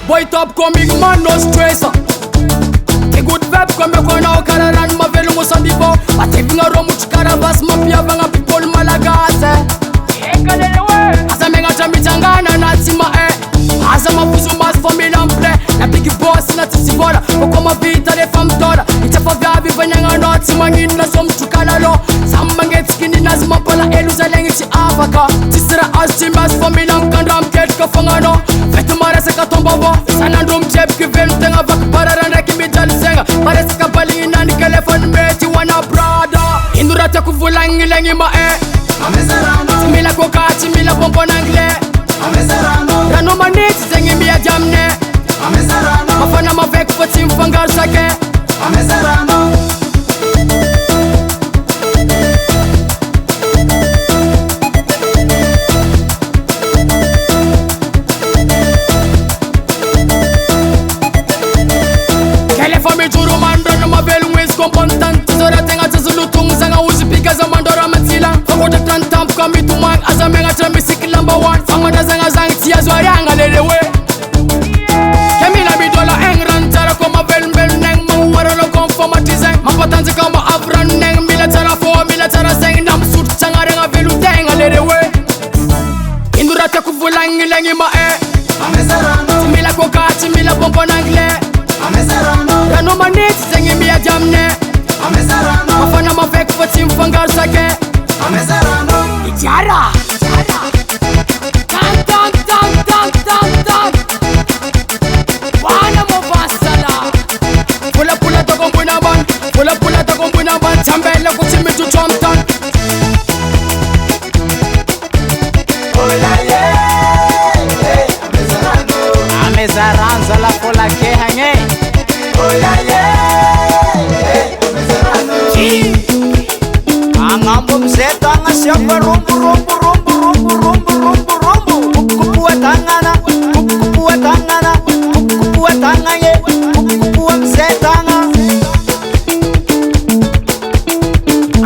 Boy top comigo, man, no stress. Que good vibe come kona okararan mavelo musandivo. Atevinga romu chikara bas mapia vanga people malagase. Asa menga chambitangana na tima Asa mafuzu mas family ample. Na big boss na tisibora. Kokoma vita de fam tora. Itafa vyavi vanyanga no tima ngina som chukala lo. Sambange skini nazima pala eluza lengi chi avaka. Tisira as family amkandam ket kafangano. Vetu marase katombobo. Sanandum jeb kivem tenga vak pararanda kimi jalisenga. Marase kabali nani telefon meti wana brada. Indurata kuvulangi lengi ma Timila kokati mila pompo nangle Rano maniti zengi miya jamne Mafana mavek pati mfangal sake Kelefami juru mandro mabelu wis kompontan Tizora tenga tizulutung zanga uzi piga za mandora matila Fakote tantam kami tumang asa menga chambi siki number one Famana zanga zangi tia zwayanga lelewe Kemila bidola engran tara koma belmbel neng Mawara lo konfoma tizeng Mapatanzi kama afran neng Mila tara fo mila tara zeng Nam sut changa renga velu tenga lelewe Indurata kuvulangi lengi ma Timila kokati mila pompo nangle Rano maniti zengi miya jamne Mafana mavek pati mfangal sake Ijara Tan tan tan tan tan tan Wana mobasala Pula pula toko mbuna ban Pula pula toko mbuna ban Chambele kuchimi tu chomtan Amezaranza la pola que hange Angambo mzeto angasiyamba rumbu rumbu rumbu rumbu rumbu rumbu rumbu Kukupuwa tangana, kukupuwa tangana, kukupuwa tanganye, kukupuwa mzeto anga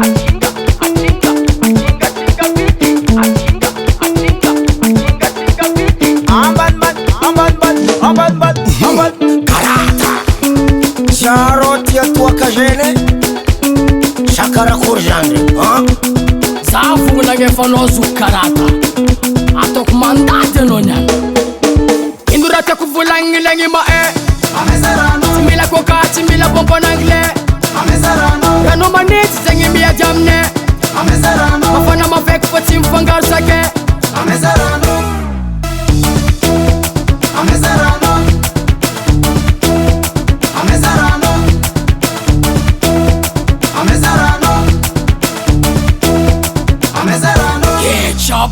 Achinga, achinga, achinga, achinga biti Achinga, achinga, achinga, achinga biti Amban ban, amban ban, amban ban, amban Karata Charot ya tua kajene Shakara kurjande Zafu nage fanozu karata Atok mandate no nyang Indurata kuvulangi lengi ma Timila kokati mila pompo nangle Rano maniti zengi miya jamne Mafana mavek pati mfangal sake Ketchup